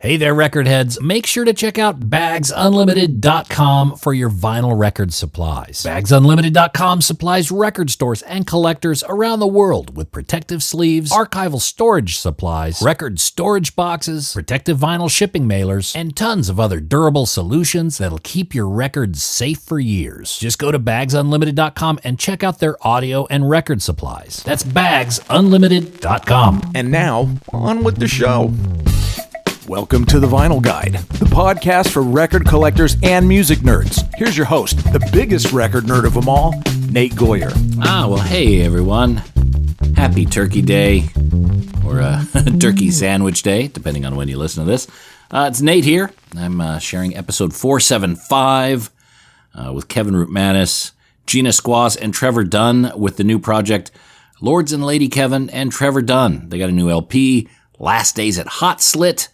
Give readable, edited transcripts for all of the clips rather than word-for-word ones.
Hey there, record heads. Make sure to check out bagsunlimited.com for your vinyl record supplies. Bagsunlimited.com supplies record stores and collectors around the world with protective sleeves, archival storage supplies, record storage boxes, protective vinyl shipping mailers, and tons of other durable solutions that'll keep your records safe for years. Just go to bagsunlimited.com and check out their audio and record supplies. That's bagsunlimited.com. And now, on with the show. Welcome to The Vinyl Guide, the podcast for record collectors and music nerds. Here's your host, the biggest record nerd of them all, Nate Goyer. Well, hey, everyone. Happy Turkey Day, or Turkey Sandwich Day, depending on when you listen to this. It's Nate here. I'm sharing episode 475 with Kevin Rootmanis, Gina Squaws, and Trevor Dunn with the new project, Lords and Lady Kevin and Trevor Dunn. They got a new LP, Last Days at Hot Slit.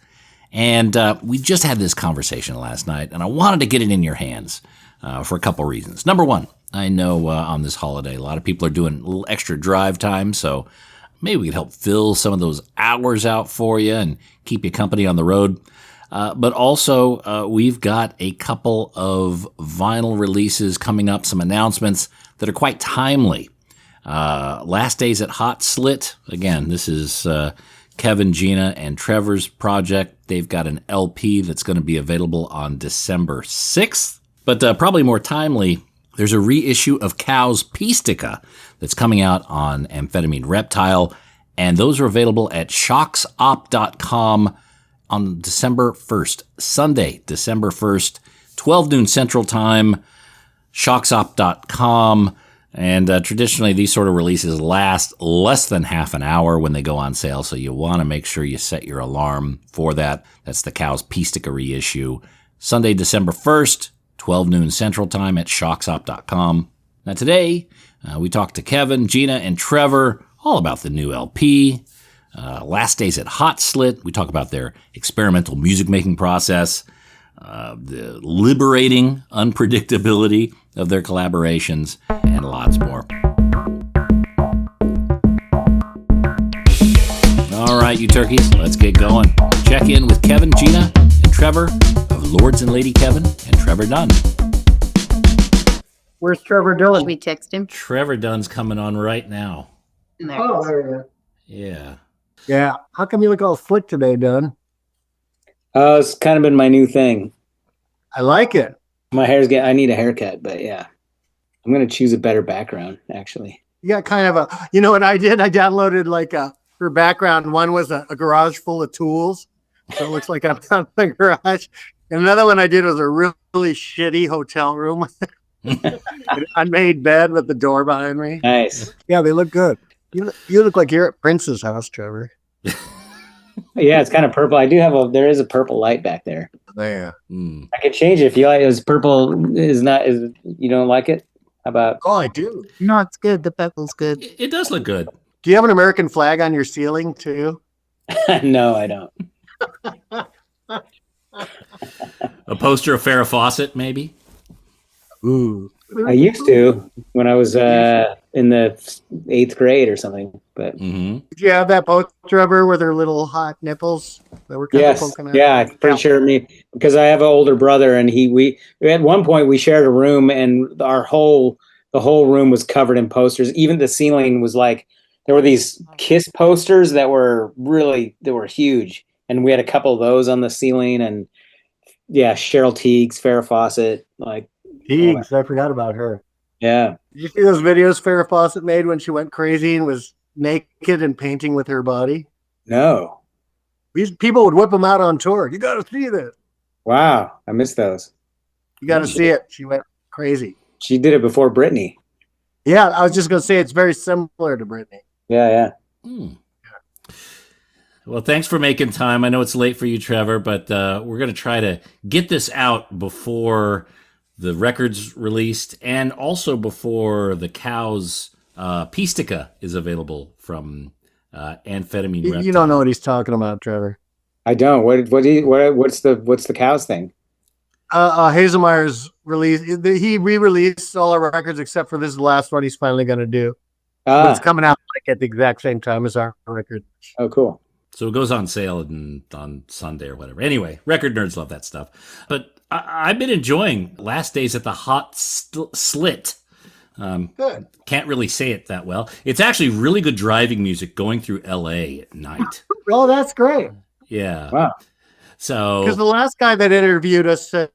And we just had this conversation last night, and I wanted to get it in your hands for a couple reasons. Number one, I know on this holiday, a lot of people are doing a little extra drive time, so maybe we could help fill some of those hours out for you and keep you company on the road. But also, we've got a couple of vinyl releases coming up, some announcements that are quite timely. Last Days at Hot Slit, again, this is Kevin, Gina, and Trevor's project. They've got an LP that's going to be available on December 6th. But probably more timely, there's a reissue of Cow's Pistica that's coming out on Amphetamine Reptile, and those are available at shocksop.com on December 1st, Sunday, December 1st, 12 noon Central Time, shocksop.com. And traditionally, these sort of releases last less than half an hour when they go on sale, so you want to make sure you set your alarm for that. That's the Cow's Pistica reissue. Sunday, December 1st, 12 noon Central Time at shocksop.com. Now today, we talked to Kevin, Gina, and Trevor all about the new LP, Last Days at Hot Slit. We talk about their experimental music-making process, the liberating unpredictability of their collaborations, and lots more. All right, you turkeys, let's get going. Check in with Kevin, Gina, and Trevor of Lords and Lady Kevin and Trevor Dunn. Where's Trevor Dunn? Should we text him? Trevor Dunn's coming on right now. Oh, there he is. Yeah. Yeah. How come you look all slick today, Dunn? It's kind of been my new thing. I like it. My I need a haircut, but yeah. I'm going to choose a better background, actually. You got kind of you know what I did? I downloaded for background. One was a garage full of tools. So it looks like I'm down in the garage. And another one I did was a really shitty hotel room. An unmade bed with the door behind me. Nice. Yeah, they look good. You look like you're at Prince's house, Trevor. Yeah, it's kind of purple. There is a purple light back there. Yeah. I can change it if you like. Is purple you don't like it? How about? Oh, I do. No, it's good. The purple's good. It does look good. Do you have an American flag on your ceiling too? No, I don't. A poster of Farrah Fawcett, maybe? Ooh. I used to when I was in the 8th grade or something. But Did you have that poster of her with her little hot nipples that were kind of poking out? Yeah, I'm pretty sure because I have an older brother, and we at one point we shared a room, and the whole room was covered in posters. Even the ceiling was there were these Kiss posters that were huge, and we had a couple of those on the ceiling, and yeah, Cheryl Tiegs, Farrah Fawcett, Tiegs, I forgot about her. Yeah. Did you see those videos Farrah Fawcett made when she went crazy and was naked and painting with her body? No. These people would whip them out on tour. You got to see this. Wow, I missed those. You got to see it. She went crazy. She did it before Britney. Yeah, I was just going to say it's very similar to Britney. Yeah. Well, thanks for making time. I know it's late for you, Trevor, but we're going to try to get this out before the record's released and also before the Cow's Pistica is available from Amphetamine Reptile. You don't know what he's talking about, Trevor. I don't. What's the Cow's thing? Hazelmeyer's release. He re-released all our records except for this is the last one he's finally going to do. But it's coming out at the exact same time as our record. Oh, cool. So it goes on sale on Sunday or whatever. Anyway, record nerds love that stuff. But I've been enjoying Last Days at the Hot Slit. Good. Can't really say it that well. It's actually really good driving music going through L.A. at night. Oh, that's great. Yeah. Wow. So Because the last guy that interviewed us said,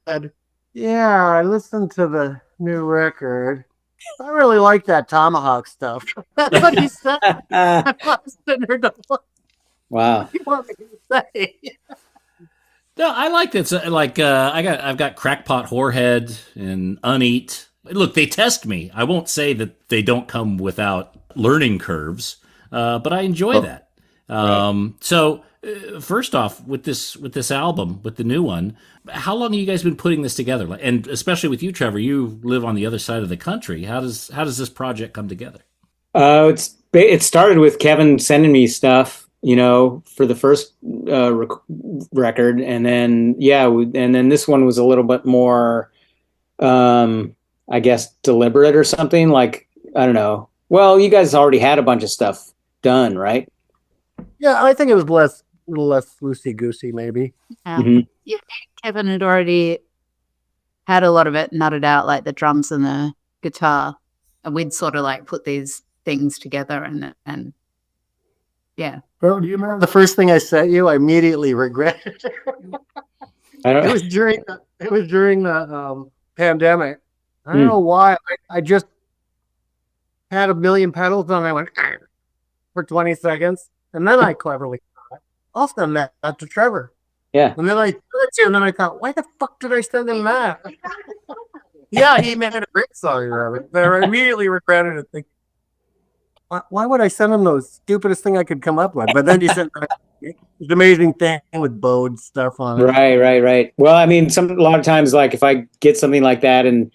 "Yeah, I listened to the new record. I really like that Tomahawk stuff." That's what he said. I was sitting there going, "What Wow. do you want me to say?" no, I like this. I've got Crackpot Whorehead and Uneat. Look, they test me. I won't say that they don't come without learning curves, but I enjoy that. So, first off, with this album, with the new one, how long have you guys been putting this together? And especially with you, Trevor, you live on the other side of the country. How does this project come together? It started with Kevin sending me stuff, for the first record, and then and then this one was a little bit more, I guess, deliberate or something. Like, I don't know. Well, you guys already had a bunch of stuff done, right? Yeah, I think it was a little less loosey-goosey, maybe. Mhm. Yeah, Kevin had already had a lot of it nutted out, like the drums and the guitar, and we'd sort of like put these things together, and yeah. Bro, do you remember the first thing I sent you? I immediately regretted it. I don't. It was during the pandemic. I don't know why. I just had a million pedals on. I went for 20 seconds, and then I cleverly thought, I'll send that to Trevor. Yeah. And then I sent it to you, and then I thought, why the fuck did I send him that? Yeah, he made a great song of it. But I immediately regretted it. Thinking, why would I send him the stupidest thing I could come up with? But then he sent this amazing thing with bowed stuff on it. Right. Well, I mean, a lot of times, like if I get something like that, and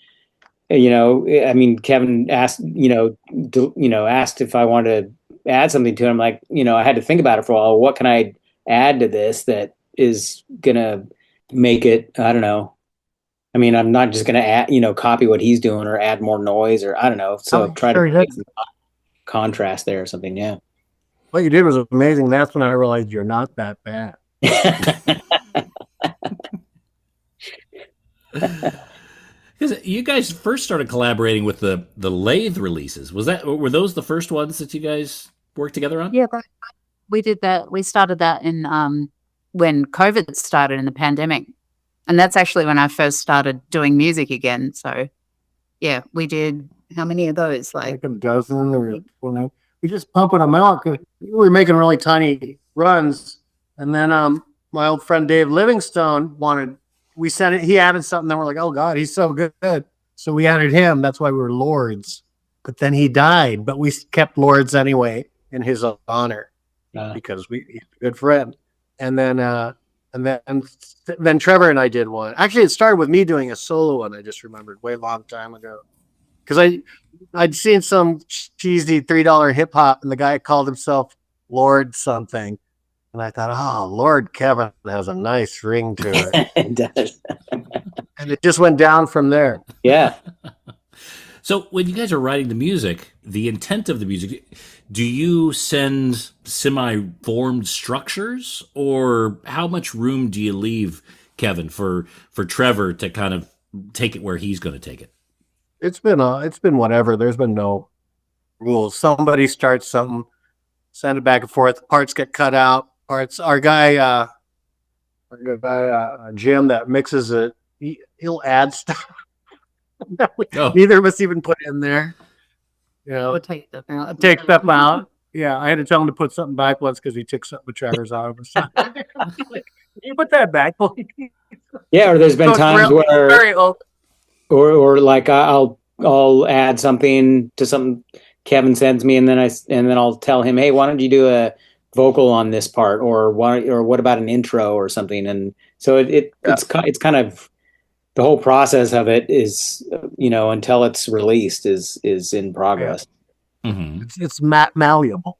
I mean, Kevin asked, asked if I wanted to add something to it. I'm like, I had to think about it for a while. What can I add to this that is gonna make it? I don't know. I mean, I'm not just gonna add, copy what he's doing or add more noise or I don't know. So try to make some contrast there or something. Yeah. What you did was amazing. That's when I realized you're not that bad. Because you guys first started collaborating with the Lathe releases. Were those the first ones that you guys worked together on? Yeah, we did that. We started that in when COVID started in the pandemic, and that's actually when I first started doing music again. So, yeah, we did. How many of those? Like a dozen, or we just pumping them out because we were making really tiny runs, and then my old friend Dave Livingston we sent it. He added something, then we're like, oh God, he's so good. So we added him. That's why we were Lords. But then he died, but we kept Lords anyway in his honor because he's a good friend. And then Trevor and I did one. Actually, it started with me doing a solo one. I just remembered way long time ago because I'd seen some cheesy $3 hip hop, and the guy called himself Lord something. And I thought, oh, Lord Kevin has a nice ring to it. It does. And it just went down from there. Yeah. So when you guys are writing the music, the intent of the music, do you send semi-formed structures, or how much room do you leave, Kevin, for Trevor to kind of take it where he's going to take it? It's been whatever. There's been no rules. Somebody starts something, send it back and forth. Parts get cut out. Our guy Jim that mixes it, he'll add stuff. Neither of us even put in there. We'll take stuff out. Take stuff out. Yeah, I had to tell him to put something back once because he took something with Trevor's out of his. You put that back, please. Yeah, or there's been times where, or like I'll add something to something Kevin sends me, and then I'll tell him, hey, why don't you do a vocal on this part, or what about an intro or something? And so it's kind of the whole process of it is, until it's released is in progress. Yeah. Mm-hmm. It's malleable.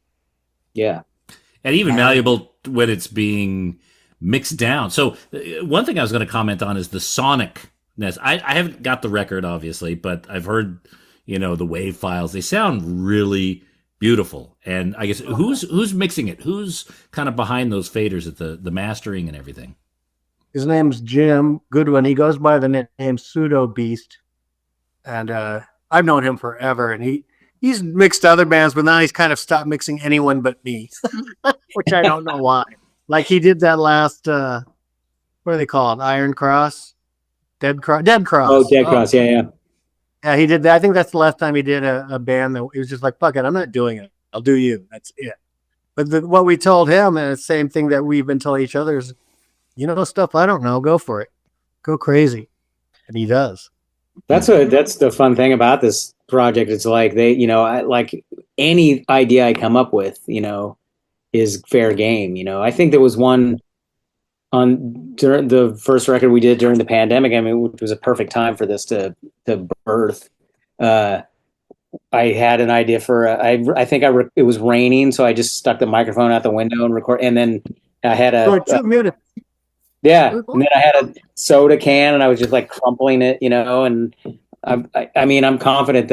Yeah. And even malleable when it's being mixed down. So one thing I was going to comment on is the sonicness. I haven't got the record, obviously, but I've heard, the wave files. They sound really Beautiful. And I guess who's mixing it? Who's kind of behind those faders at the mastering and everything? His name's Jim Goodwin. He goes by the name Pseudo Beast. And I've known him forever. And he's mixed other bands, but now he's kind of stopped mixing anyone but me, which I don't know why. Like he did that last, what do they call it? Iron Cross? Dead Cross? Dead Cross. Oh, Dead Cross. Yeah. Yeah, he did that. I think that's the last time he did a band that he was just like, fuck it, I'm not doing it. I'll do you. That's it. But what we told him, and the same thing that we've been telling each other is, stuff I don't know, go for it. Go crazy. And he does. That's the fun thing about this project. It's like like any idea I come up with, is fair game. I think there was one during the first record we did during the pandemic. I mean, it was a perfect time for this to birth. I had an idea for I think it was raining, so I just stuck the microphone out the window and record. And then I had For 2 minutes. Yeah, and then I had a soda can, and I was just like crumpling it, And I'm confident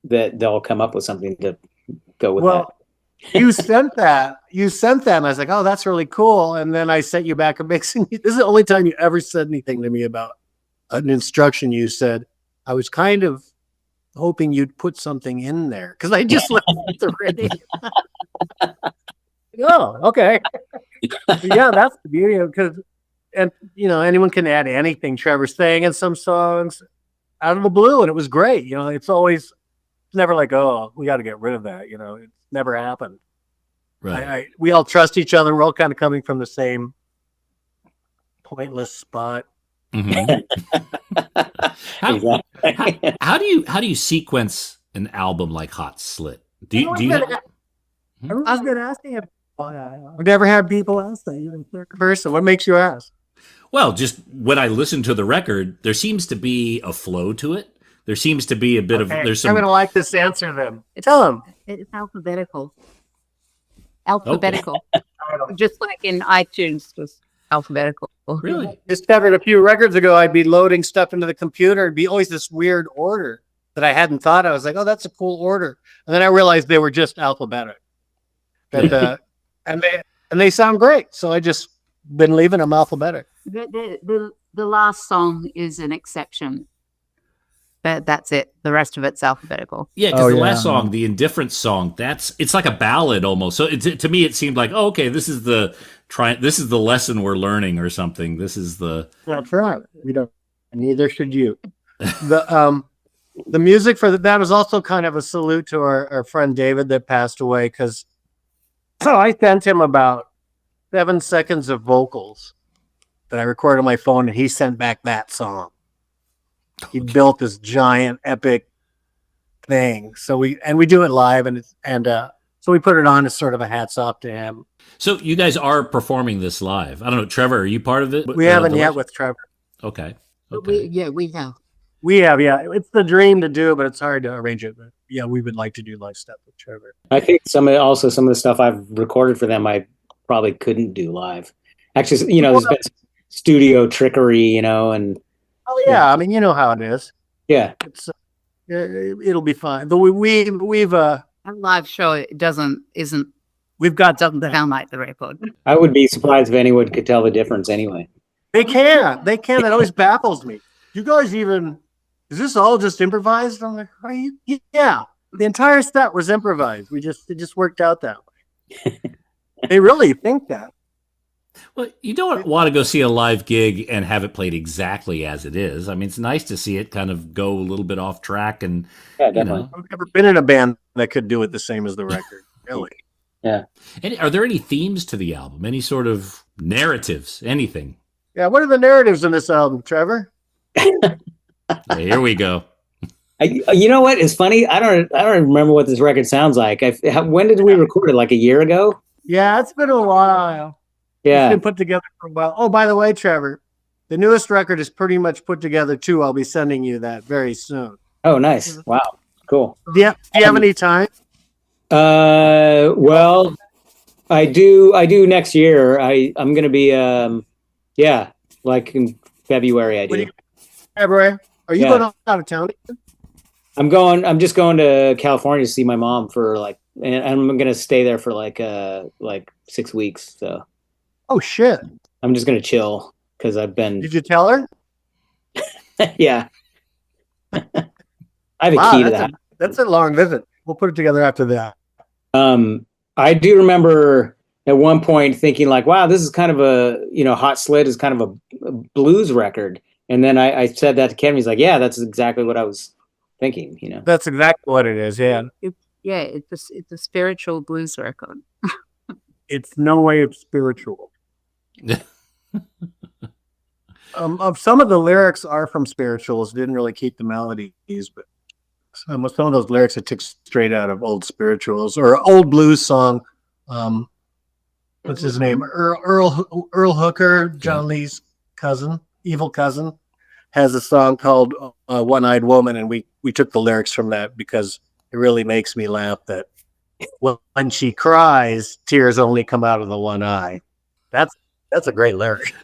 that they'll come up with something to go with that. You sent that. I was like, oh, that's really cool. And then I sent you back a mixing. This is the only time you ever said anything to me about an instruction. You said, I was kind of hoping you'd put something in there because I just left it already. Oh, okay. Yeah, that's the beauty of it. And anyone can add anything. Trevor sang in some songs out of the blue, and it was great. It's never like, oh, we got to get rid of that. It's never happened. Right. We all trust each other. We're all kind of coming from the same pointless spot. Mm-hmm. How do you sequence an album like Hot Slit? Do you I was going to ask you. I've never had people ask that. You're the third person. What makes you ask? Well, just when I listen to the record, there seems to be a flow to it. There seems to be a bit of there's some. I'm going to like this answer then. Tell them. It's alphabetical. Alphabetical. Okay. Just like in iTunes, just alphabetical. Really? Discovered a few records ago, I'd be loading stuff into the computer. It'd be always this weird order that I hadn't thought. I was like, oh, that's a cool order. And then I realized they were just alphabetical. And they sound great. So I just been leaving them alphabetical. The last song is an exception. But that's it. The rest of it's alphabetical. Yeah, because the last song, the Indifference song, it's like a ballad almost. So to me, it seemed like, oh, okay, this is the lesson we're learning or something. This is the. That's right. We don't. Neither should you. The music for that was also kind of a salute to our friend David that passed away because. So I sent him about 7 seconds of vocals that I recorded on my phone, and he sent back that song. He built this giant epic thing. So we do it live, and so we put it on as sort of a hats off to him. So you guys are performing this live. I don't know, Trevor, are you part of it? We haven't yet with Trevor. Okay. We have. We have, yeah. It's the dream to do, but it's hard to arrange it. But yeah, we would like to do live stuff with Trevor. I think some of the stuff I've recorded for them, I probably couldn't do live. Actually, there's been studio trickery, and. Oh yeah, I mean, you know how it is. Yeah, it'll be fine. But we've a live show. We've got something to sound like the record. I would be surprised if anyone could tell the difference anyway. They can. That always baffles me. You guys is this all just improvised? I'm like, are you? Yeah. The entire set was improvised. It just worked out that way. They really think that. Well, you don't want to go see a live gig and have it played exactly as it is. I mean, it's nice to see it kind of go a little bit off track. And yeah, definitely. I've never been in a band that could do it the same as the record. Really. Yeah. And are there any themes to the album? Any sort of narratives? Anything? Yeah. What are the narratives in this album, Trevor? Here we go. You know what? It's funny. I don't remember what this record sounds like. When did we record it? Like a year ago? Yeah, it's been a while. Yeah. It's been put together for a while. Oh, by the way, Trevor, the newest record is pretty much put together too. I'll be sending you that very soon. Oh, nice. Wow. Cool. Do you have any time? Well, I do next year. I'm going to be, like in February, I do. February? Are you going out of town? Yeah. Again? I'm just going to California to see my mom for and I'm gonna stay there for like 6 weeks. So Oh shit! I'm just gonna chill because I've been. Did you tell her? Yeah. I have a Wow, key to that. That's a long visit. We'll put it together after that. I do remember at one point thinking like, wow, this is kind of Hot Slit is kind of a blues record. And then I said that to Kevin. He's like, yeah, that's exactly what I was thinking, That's exactly what it is. Yeah, It's a spiritual blues record. it's no way of spiritual. Some of the lyrics are from spirituals. Didn't really keep the melodies, but some of those lyrics I took straight out of old spirituals or old blues song. What's his name? Earl Hooker, John Lee's cousin, evil cousin, has a song called "One-Eyed Woman," and we took the lyrics from that because it really makes me laugh. That when she cries, tears only come out of the one eye. That's a great lyric.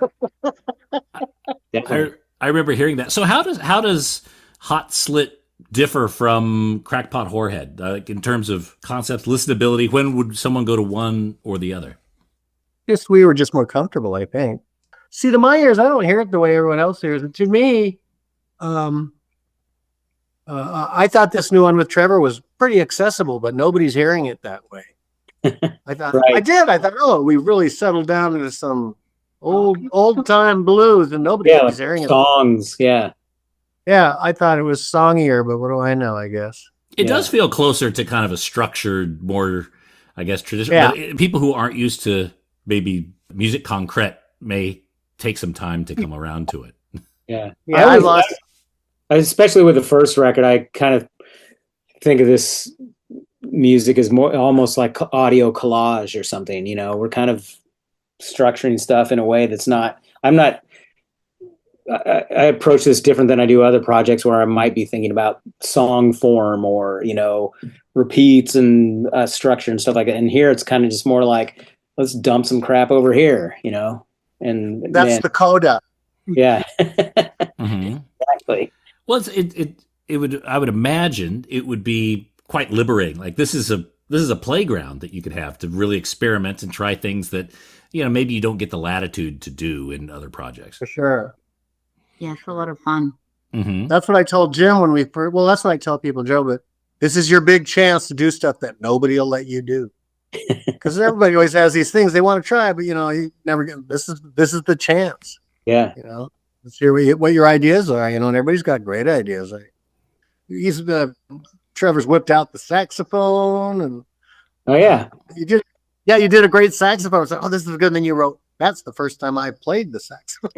I remember hearing that. So how does Hot Slit differ from Crackpot Whorehead, like in terms of concepts, listenability? When would someone go to one or the other? We were just more comfortable, I think. See, to my ears, I don't hear it the way everyone else hears it. To me, I thought this new one with Trevor was pretty accessible, but nobody's hearing it that way. I thought Right. I did. I thought, oh, we really settled down into some old time blues, and nobody's hearing it. Songs, yeah. Yeah, I thought it was songier, but what do I know? I guess It does feel closer to kind of a structured, more, I guess, traditional. Yeah. But people who aren't used to maybe music concrete may take some time to come around to it. Yeah. Yeah, Especially with the first record, I kind of think of this music as more almost like audio collage or something. We're kind of structuring stuff in a way that's not. I approach this different than I do other projects where I might be thinking about song form or repeats and structure and stuff like that. And here it's kind of just more like, let's dump some crap over here, and that's the coda. Yeah. Mm-hmm. Exactly. Well, I would imagine it would be quite liberating. Like this is a playground that you could have to really experiment and try things that maybe you don't get the latitude to do in other projects. For sure. Yeah, it's a lot of fun. Mm-hmm. That's what I told Jim when that's what I tell people, Joe, but this is your big chance to do stuff that nobody will let you do. Because everybody always has these things they want to try, but you never get, this is the chance. Yeah. Let's hear what your ideas are, and everybody's got great ideas. Trevor's whipped out the saxophone and Oh yeah. you did a great saxophone. It's like, oh, this is good. And then you wrote, that's the first time I played the saxophone.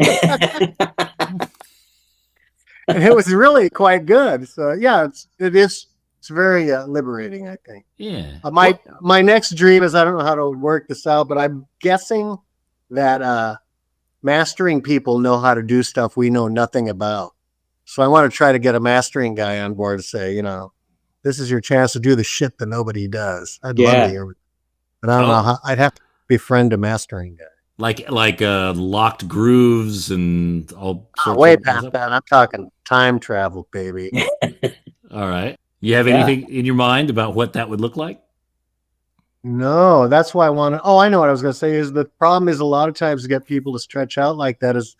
And it was really quite good. So yeah, it's very liberating, I think. Yeah. My next dream is, I don't know how to work this out, but I'm guessing that mastering people know how to do stuff we know nothing about. So I want to try to get a mastering guy on board to say, this is your chance to do the shit that nobody does. I'd love to hear it. But I don't know how. I'd have to befriend a mastering guy. Like locked grooves and all sorts Way of past that. I'm talking time travel, baby. All right. You have anything in your mind about what that would look like? No, that's why I want to. Oh, I know what I was going to say. Is the problem is a lot of times to get people to stretch out like that is,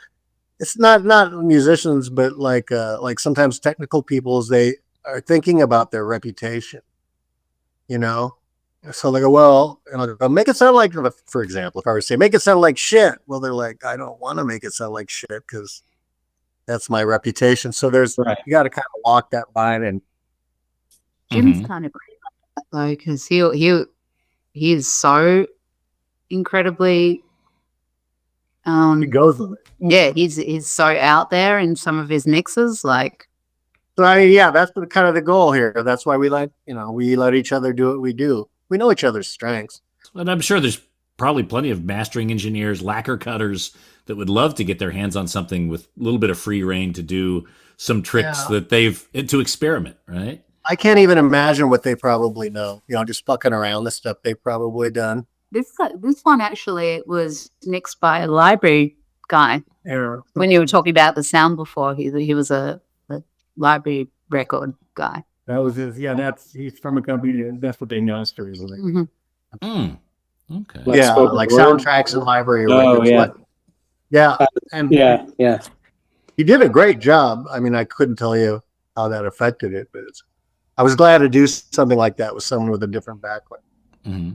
it's not musicians, but like sometimes technical people, they are thinking about their reputation. So they go, well, make it sound like, for example, if I were to say, make it sound like shit. Well, they're like, I don't want to make it sound like shit because that's my reputation. So you got to kind of walk that line. And Jim's kind of great at that though, because he is so incredibly he goes with it. Yeah, he's so out there in some of his mixes, like. So I mean, yeah, that's kind of the goal here. That's why we let each other do what we do. We know each other's strengths. And I'm sure there's probably plenty of mastering engineers, lacquer cutters that would love to get their hands on something with a little bit of free reign to do some tricks that to experiment, right? I can't even imagine what they probably know. Just fucking around the stuff they've probably done. This one actually was mixed by a library guy. Yeah. When you were talking about the sound before, he was a library record guy. That was his. Yeah, he's from a company. That's what they know us for. Okay. Yeah, like soundtracks and library records. yeah. Yeah, and yeah. he did a great job. I mean, I couldn't tell you how that affected it, but I was glad to do something like that with someone with a different background. Mm-hmm.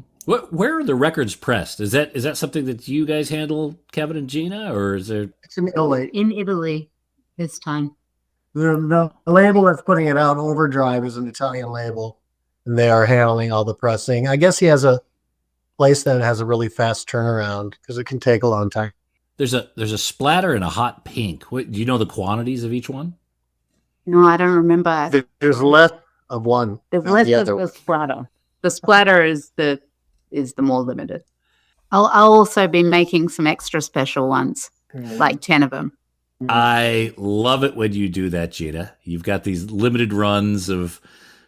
Where are the records pressed? Is that something that you guys handle, Kevin and Gina, or is there? It's in Italy. In Italy this time. The label that's putting it out, Overdrive, is an Italian label, and they are handling all the pressing. I guess he has a place that has a really fast turnaround because it can take a long time. There's a splatter and a hot pink. Do you know the quantities of each one? No, I don't remember. There's less of one. There's less of the splatter. The splatter is the more limited. I'll also be making some extra special ones, like 10 of them. I love it when you do that, Gina. You've got these limited runs of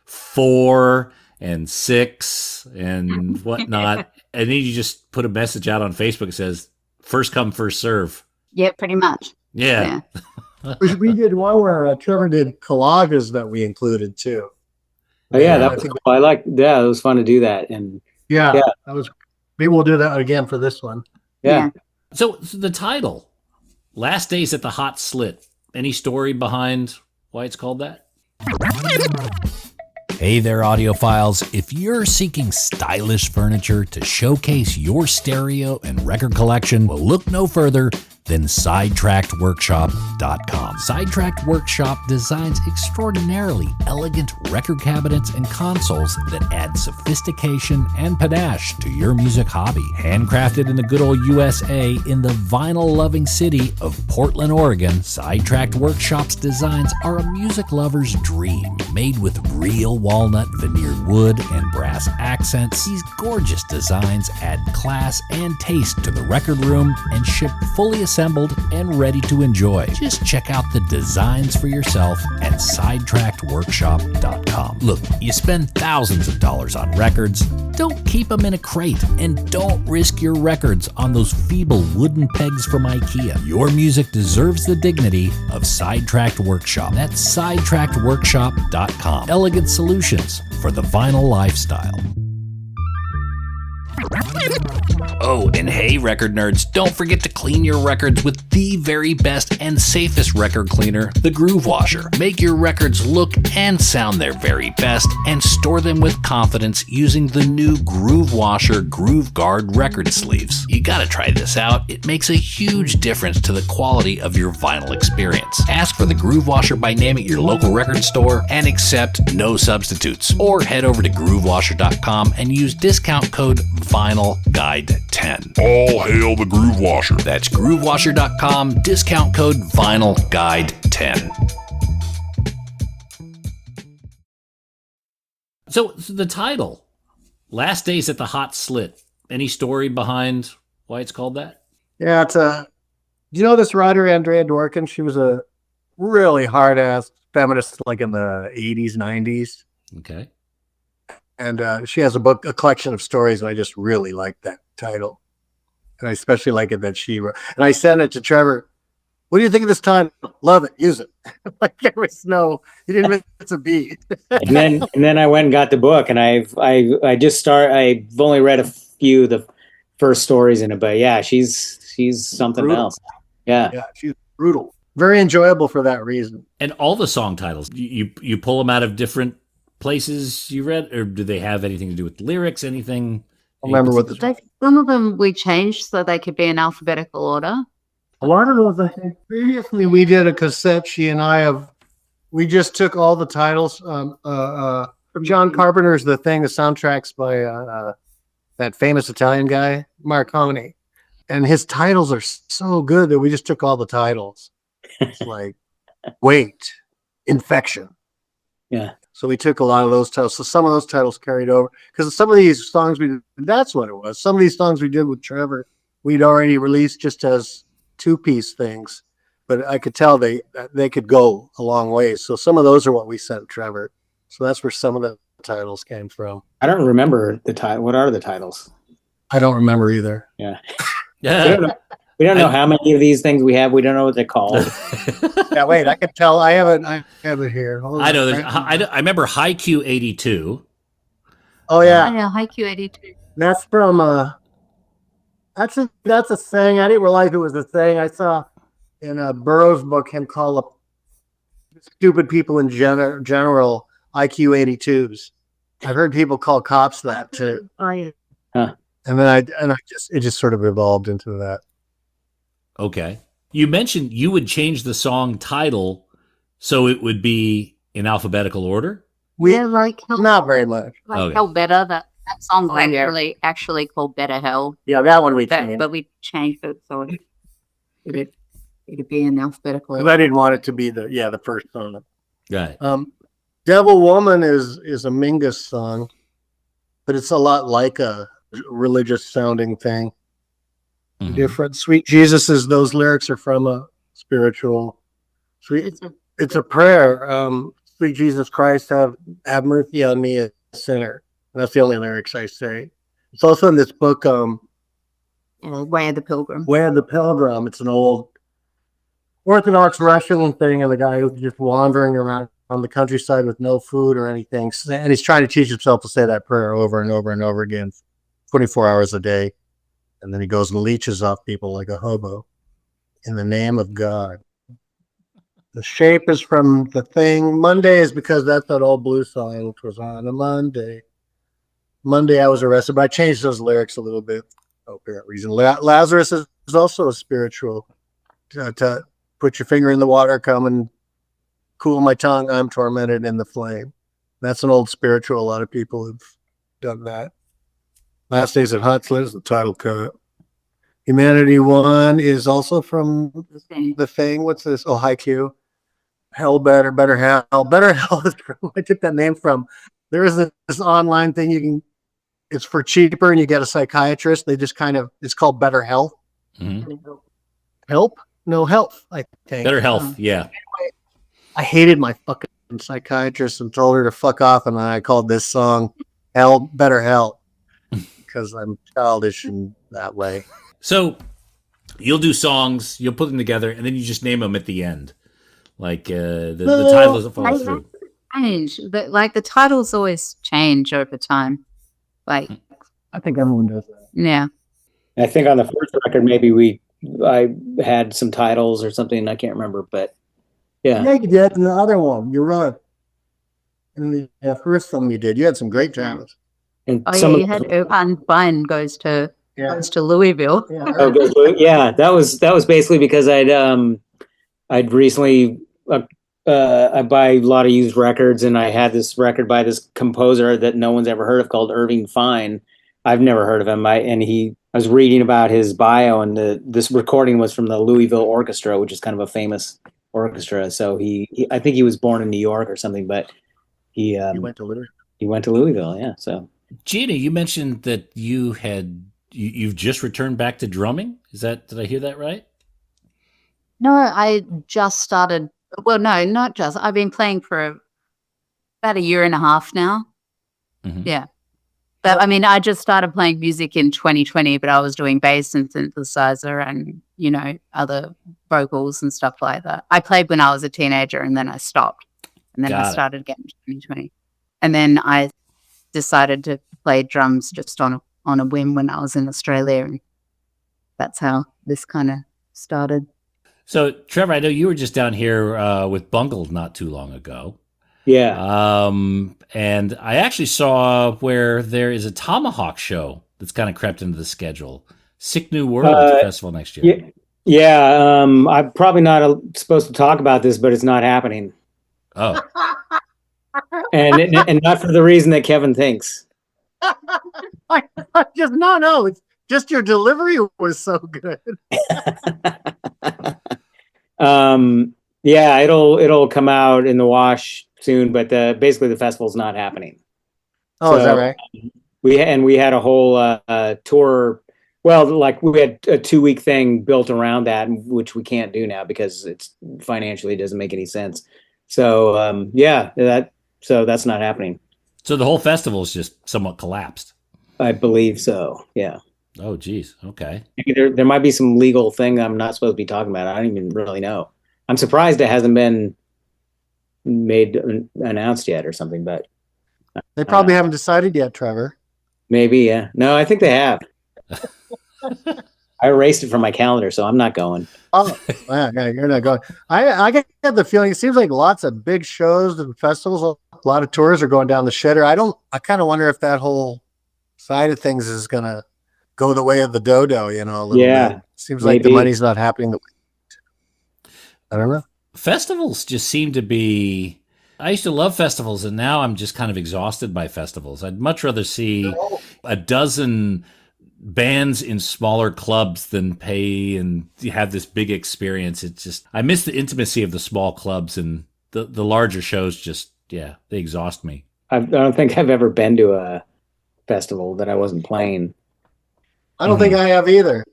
4 and 6 and whatnot, and then you just put a message out on Facebook that says, first come, first serve. Yeah, pretty much. Yeah. We did one where Trevor did collages that we included too. Oh yeah, that was cool. It was fun to do that. And yeah, that was. Maybe we'll do that again for this one. Yeah. So the title, Last Days at the Hot Slit. Any story behind why it's called that? Hey there, audiophiles. If you're seeking stylish furniture to showcase your stereo and record collection, well, look no further than SidetrackedWorkshop.com. Sidetracked Workshop designs extraordinarily elegant record cabinets and consoles that add sophistication and panache to your music hobby. Handcrafted in the good old USA in the vinyl-loving city of Portland, Oregon, Sidetracked Workshop's designs are a music lover's dream. Made with real walnut veneered wood and brass accents, these gorgeous designs add class and taste to the record room and ship fully assembled and ready to enjoy. Just check out the designs for yourself at SidetrackedWorkshop.com. Look, you spend thousands of dollars on records. Don't keep them in a crate, and don't risk your records on those feeble wooden pegs from IKEA. Your music deserves the dignity of Sidetracked Workshop. That's SidetrackedWorkshop.com. Elegant solutions for the vinyl lifestyle. Oh, and hey, record nerds, don't forget to clean your records with the very best and safest record cleaner, the Groove Washer. Make your records look and sound their very best and store them with confidence using the new Groove Washer Groove Guard record sleeves. You gotta try this out. It makes a huge difference to the quality of your vinyl experience. Ask for the Groove Washer by name at your local record store and accept no substitutes. Or head over to groovewasher.com and use discount code VinylGuide10. All hail the Groove Washer. That's groovewasher.com, discount code VinylGuide10. So the title, Last Days at the Hot Slit. Any story behind why it's called that? Yeah, do you know this writer, Andrea Dworkin? She was a really hard-ass feminist like in the 80s, 90s. Okay. And she has a collection of stories, and I just really like that title. And I especially like it that she wrote. And I sent it to Trevor. What do you think of this title? Love it. Use it. Like there was you didn't miss a beat. and then I went and got the book, and I've only read a few of the first stories in it, but yeah, she's something brutal. else. Yeah, she's brutal. Very enjoyable for that reason. And all the song titles, you pull them out of different places you read, or do they have anything to do with lyrics? Anything? I remember what some of them we changed so they could be in alphabetical order. A lot of those, I think, previously we did a cassette. She and I we just took all the titles from John Carpenter's The Thing, the soundtracks by that famous Italian guy, Marconi. And his titles are so good that we just took all the titles. It's like, Wait, Infection. Yeah. So we took a lot of those titles. So some of those titles carried over because some of these songs that's what it was. Some of these songs we did with Trevor, we'd already released just as 2-piece things, but I could tell they could go a long way. So some of those are what we sent Trevor. So that's where some of the titles came from. I don't remember the title. What are the titles? I don't remember either. Yeah. Yeah. We don't know how many of these things we have. We don't know what they're called. Yeah, wait, I can tell. I have it here. Hold I know. on. I remember Haiku 82. Oh I yeah, know, Haiku 82. that's from that's a saying. I didn't realize it was a saying. I saw in a Burroughs book him call up stupid people in general IQ 82s. I've heard people call cops that too. Huh. And then it just sort of evolved into that. Okay. You mentioned you would change the song title so it would be in alphabetical order. Yeah, like Not very much. Okay. Hell Better. That song's actually called Better Hell. Yeah, that one we changed. But we changed it so it'd be in alphabetical Because order. I didn't want it to be the first song. Right. Devil Woman is a Mingus song, but it's a lot like a religious sounding thing. Mhm. Different. Sweet Jesus those lyrics are from a spiritual it's a prayer. Sweet Jesus Christ, have mercy on me, a sinner. And that's the only lyrics I say. It's also in this book, Way of the Pilgrim. Way of the Pilgrim. It's an old Orthodox Russian thing of the guy who's just wandering around on the countryside with no food or anything. And he's trying to teach himself to say that prayer over and over and over again, 24 hours a day. And then he goes and leeches off people like a hobo in the name of God. The shape is from The Thing. Monday is because that's that old blues song, which was on a Monday. Monday I was arrested, but I changed those lyrics a little bit. No apparent reason. Lazarus is also a spiritual. To put your finger in the water, come and cool my tongue. I'm tormented in the flame. That's an old spiritual. A lot of people have done that. Last Days at Huxley is the title cut. Humanity One is also from The Thing. What's this? Oh, Haiku. Hell Better, Better Hell. Better Hell is from, I took that name from. There is this online thing it's for cheaper and you get a psychiatrist. They just it's called Better Health. Mm-hmm. Help? No, health, I think. Better Health, yeah. I hated my fucking psychiatrist and told her to fuck off, and I called this song Better Help because I'm childish in that way. So you'll do songs, you'll put them together, and then you just name them at the end. Like the title doesn't follow through. Change. Like the titles always change over time. Like I think everyone does that. Yeah. I think on the first record, maybe I had some titles or something. I can't remember, but yeah. Yeah, you did. In the other one, you're right. In the first film you did, you had some great titles. And you had Urban Fine goes to Louisville. Yeah. That was basically because I'd recently I buy a lot of used records, and I had this record by this composer that no one's ever heard of called Irving Fine. I've never heard of him. I was reading about his bio, and this recording was from the Louisville Orchestra, which is kind of a famous orchestra. So I think he was born in New York or something, but he went to Louisville. He went to Louisville, yeah. So Gina, you mentioned that you've just returned back to drumming. Did I hear that right? No, I just started. Well, no, not just. I've been playing for about a year and a half now. Mm-hmm. Yeah. But I mean, I just started playing music in 2020, but I was doing bass and synthesizer and, other vocals and stuff like that. I played when I was a teenager and then I stopped. And then I started again in 2020. And then I decided to play drums just on a whim when I was in Australia. And that's how this kind of started. So, Trevor, I know you were just down here with Bungled not too long ago. Yeah. And I actually saw where there is a Tomahawk show that's kind of crept into the schedule. Sick New World Festival next year. Yeah. I'm probably not supposed to talk about this, but it's not happening. Oh. and not for the reason that Kevin thinks. No. It's just your delivery was so good. Yeah, it'll come out in the wash soon, but basically the festival's not happening. Oh, so, is that right? We had a whole tour. Well, like we had a 2-week thing built around that, which we can't do now because it's financially doesn't make any sense. So so that's not happening. So the whole festival is just somewhat collapsed. I believe so. Yeah. Oh, geez. Okay. Maybe there might be some legal thing I'm not supposed to be talking about. I don't even really know. I'm surprised it hasn't been announced yet or something, but They probably haven't decided yet, Trevor. maybe, yeah. No, I think they have. I erased it from my calendar, so I'm not going. Oh, yeah, you're not going. I get the feeling it seems like lots of big shows and festivals, a lot of tours are going down the shitter. I kind of wonder if that whole side of things is going to go the way of the dodo, a little bit. Seems like the money's not happening. I don't know. Festivals just seem to be. I used to love festivals, and now I'm just kind of exhausted by festivals. I'd much rather see a dozen bands in smaller clubs than pay and have this big experience. It's just, I miss the intimacy of the small clubs, and the larger shows just, they exhaust me. I don't think I've ever been to a festival that I wasn't playing. I don't think I have either.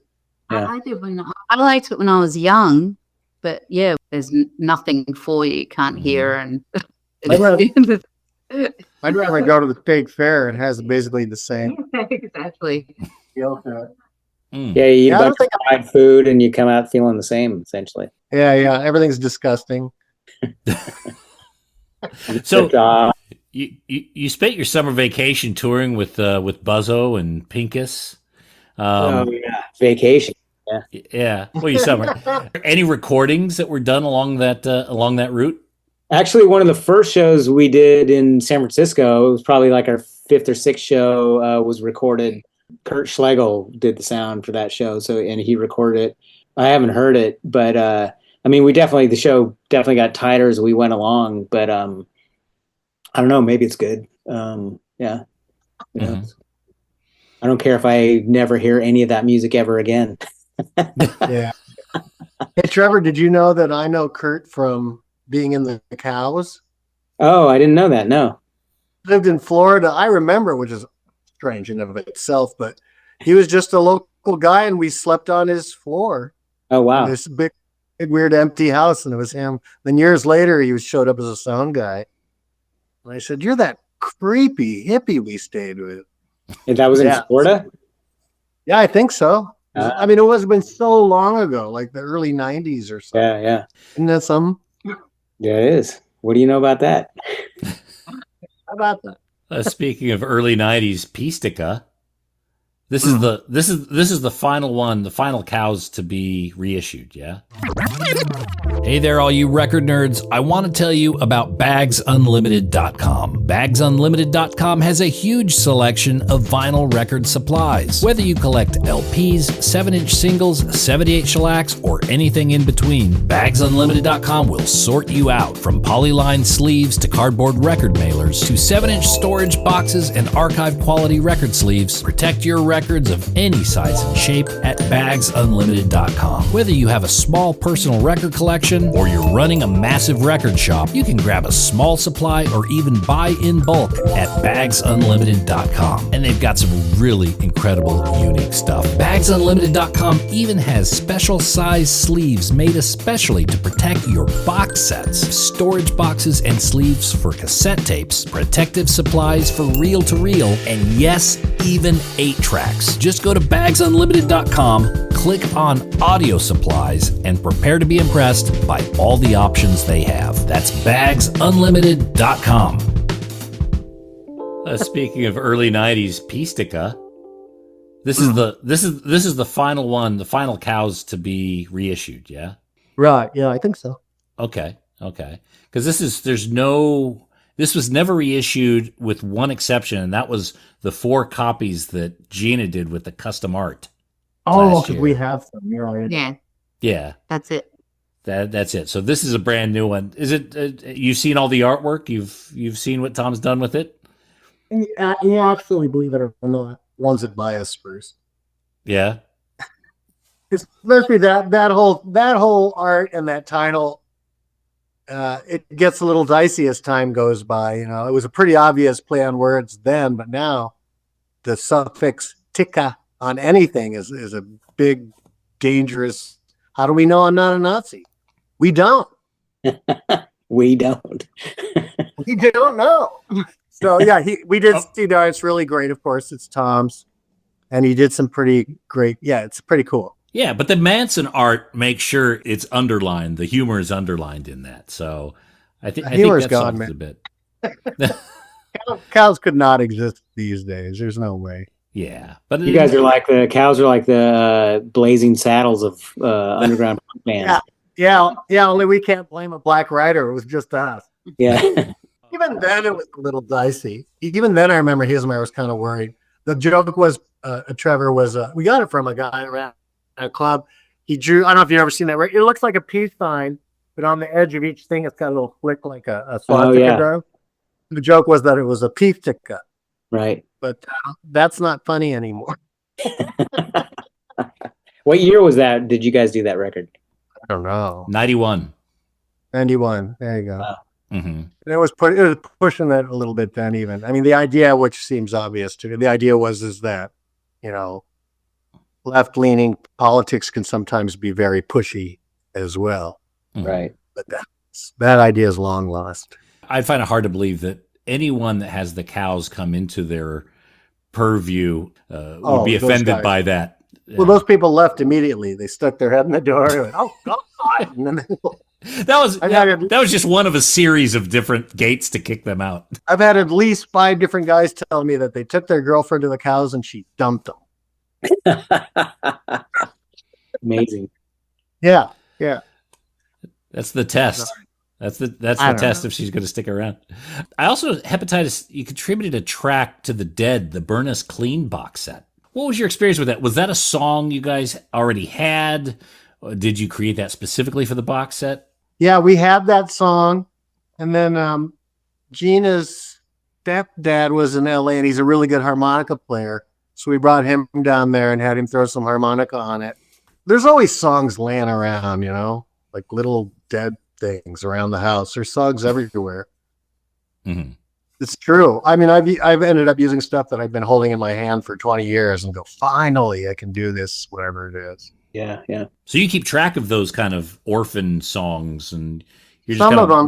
Yeah. I liked it when I was young, but there's nothing for you. You can't hear. And I'd rather go to the state fair. It has basically the same. Exactly. Yeah, you eat a bunch of fried food and you come out feeling the same, essentially. Yeah, everything's disgusting. So you spent your summer vacation touring with Buzzo and Pincus. Vacation. Yeah. Well, you summer. Any recordings that were done along that route? Actually, one of the first shows we did in San Francisco, it was probably like our fifth or sixth show, was recorded. Kurt Schlegel did the sound for that show, and he recorded it. I haven't heard it, but the show definitely got tighter as we went along. But I don't know, maybe it's good. Yeah. Mm-hmm. I don't care if I never hear any of that music ever again. Yeah. Hey, Trevor, did you know that I know Kurt from being in the Cows? Oh, I didn't know that. No. Lived in Florida. I remember, which is strange in of itself, but he was just a local guy and we slept on his floor. Oh, wow. This big, weird, empty house, and it was him. Then years later, he showed up as a sound guy. And I said, "You're that creepy hippie we stayed with." And that was in Florida? Yeah, I think so. It was been so long ago, like the early 90s or something. Yeah. Isn't that something? Yeah, it is. What do you know about that? How about that? Speaking of early 90s Pistica, this is the final one, the final Cows to be reissued, yeah? Hey there, all you record nerds. I want to tell you about BagsUnlimited.com. BagsUnlimited.com has a huge selection of vinyl record supplies. Whether you collect LPs, 7-inch singles, 78 shellacs, or anything in between, BagsUnlimited.com will sort you out. From polyline sleeves to cardboard record mailers to 7-inch storage boxes and archive quality record sleeves, protect your records of any size and shape at BagsUnlimited.com. Whether you have a small personal record collection or you're running a massive record shop, you can grab a small supply or even buy in bulk at BagsUnlimited.com. And they've got some really incredible, unique stuff. BagsUnlimited.com even has special size sleeves made especially to protect your box sets, storage boxes and sleeves for cassette tapes, protective supplies for reel-to-reel, and yes, even 8-tracks. Just go to BagsUnlimited.com, click on audio supplies, and prepare to be impressed by all the options they have. That's BagsUnlimited.com. Speaking of early 90s Pistica, this is the final one, the final Cows to be reissued, yeah? Right, yeah, I think so. Okay. Because this was never reissued with one exception, and that was the 4 copies that Gina did with the custom art. Oh, we have them. You're right. Yeah. That's it. That's it. So this is a brand new one. Is it? You've seen all the artwork. You've seen what Tom's done with it. You actually, believe it or not, ones that buy us first. Yeah. Especially that whole art and that title. It gets a little dicey as time goes by. It was a pretty obvious play on words then, but now the suffix "tika" on anything is a big, dangerous. How do we know I'm not a Nazi? We don't. We don't. We don't know. So yeah, we did see that. It's really great. Of course, it's Tom's. and he did some pretty great. Yeah, it's pretty cool. Yeah, but the Manson art makes sure it's underlined. The humor is underlined in that. So I think humor's that gone, solves man. a bit. Cows could not exist these days. There's no way. Yeah, but You guys are like the cows are like the blazing saddles of underground bands. Yeah. Only we can't blame a black writer. It was just us. Yeah. Even then, it was a little dicey. Even then, I remember I was kind of worried. The joke was, Trevor was, we got it from a guy around a club. He drew, I don't know if you've ever seen that, right? It looks like a peace sign, but on the edge of each thing, it's got a little flick like a swastika drawing. The joke was that it was a peace ticket. Right. But that's not funny anymore. What year was that? Did you guys do that record? I don't know. 91. 91. There you go. Wow. Mm-hmm. It was pushing that a little bit then even. I mean, the idea, which seems obvious to me, the idea is that, left-leaning politics can sometimes be very pushy as well. Right. But that idea is long lost. I find it hard to believe that anyone that has the cows come into their purview would be offended by that. Well, those people left immediately. They stuck their head in the door. And went, oh, God. And then that was just one of a series of different gates to kick them out. I've had at least 5 different guys tell me that they took their girlfriend to the cows and she dumped them. Amazing. Yeah. That's the test. That's the test if she's going to stick around. I also, Hepatitis, you contributed a track to the Dead, the Burn Us Clean box set. What was your experience with that? Was that a song you guys already had? Or did you create that specifically for the box set? Yeah, we had that song. And then Gina's stepdad was in LA and he's a really good harmonica player. So we brought him down there and had him throw some harmonica on it. There's always songs laying around, like little dead things around the house. There's songs everywhere. Mm-hmm. It's true. I mean, I've ended up using stuff that I've been holding in my hand for 20 years and go, finally, I can do this, whatever it is. Yeah. So you keep track of those kind of orphan songs, and you're just some of them.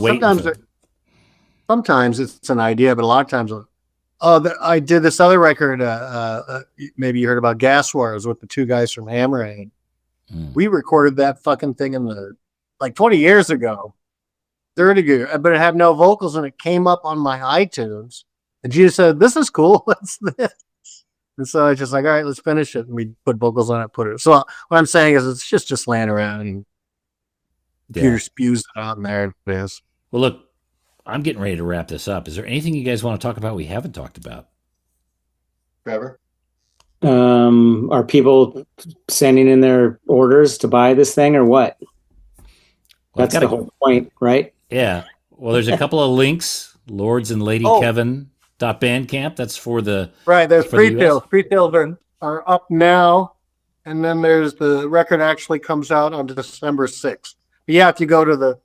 Sometimes it's an idea, but a lot of times, I did this other record. Maybe you heard about Gas Wars with the 2 guys from Hammerhead. We recorded that fucking thing in 20 years ago. 30 years, but it had no vocals and it came up on my iTunes. And Gina said, "This is cool. What's this?" And so I was just like, all right, let's finish it. And we put vocals on it, So what I'm saying is it's just laying around and computer spews it out and there it is. Well, look, I'm getting ready to wrap this up. Is there anything you guys want to talk about we haven't talked about? Trevor? Are people sending in their orders to buy this thing or what? That's the whole point, right? Yeah. Well, there's a couple of links, Lords and Lady Kevin.bandcamp. That's for the right. There's pre-sales. Pre-sales are up now, and then there's the record actually comes out on December 6th. But yeah, if you go to the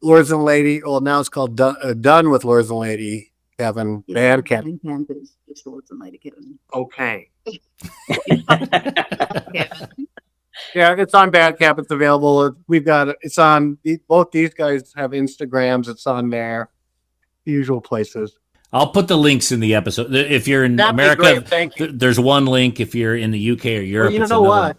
Lords and Lady, now it's called Dunn with Lords and Lady Kevin Bandcamp. Bandcamp is just Lords and Lady Kevin. Okay. Yeah, it's on Bandcamp. It's available. It's on, both these guys have Instagrams. It's on there. The usual places. I'll put the links in the episode. If you're in America, there's one link. If you're in the UK or Europe, you know what?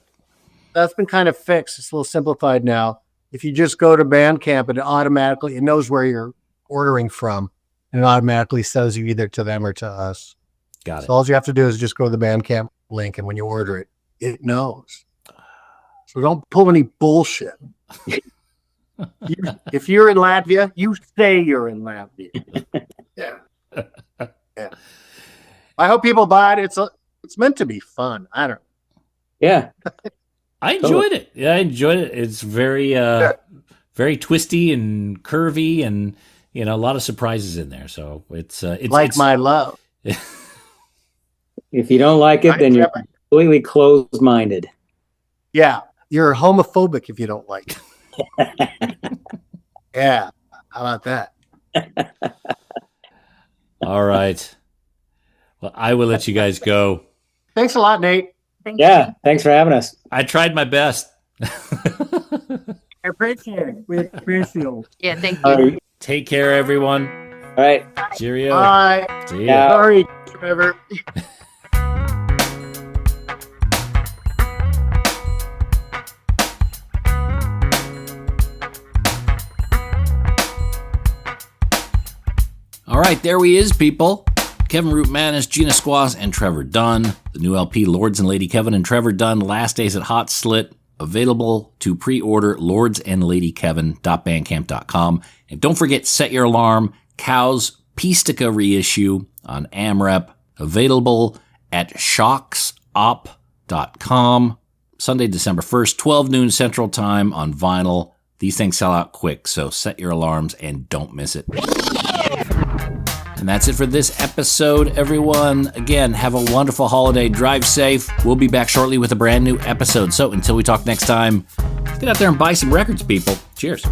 That's been kind of fixed. It's a little simplified now. If you just go to Bandcamp, it knows where you're ordering from. And it automatically says you either to them or to us. Got it. So all you have to do is just go to the Bandcamp link. And when you order it, it knows. So don't pull any bullshit. If you're in Latvia, you say you're in Latvia. Yeah. I hope people buy it. It's meant to be fun. I don't know. Yeah. I enjoyed it. Yeah, I enjoyed it. It's very very twisty and curvy and a lot of surprises in there. So it's my love. If you don't like it, then you're completely closed-minded. Yeah. You're homophobic if you don't like it. Yeah. How about that? All right. Well, I will let you guys go. Thanks a lot, Nate. Thanks for having us. I tried my best. I appreciate it. We appreciate it. Yeah, thank you. Take care, everyone. All right. Cheerio. Bye. See ya. Sorry, Trevor. right, there he is, people. Kevin Rootmanis, Gina Squaws, and Trevor Dunn. The new LP, Lords and Lady Kevin and Trevor Dunn, Last Days at Hot Slit. Available to pre-order, lordsandladykevin.bandcamp.com. And don't forget, Set Your Alarm, Cow's Pistica reissue on AMREP. Available at shocksop.com. Sunday, December 1st, 12 noon Central Time on vinyl. These things sell out quick, so set your alarms and don't miss it. And that's it for this episode, everyone. Again, have a wonderful holiday. Drive safe. We'll be back shortly with a brand new episode. So until we talk next time, get out there and buy some records, people. Cheers.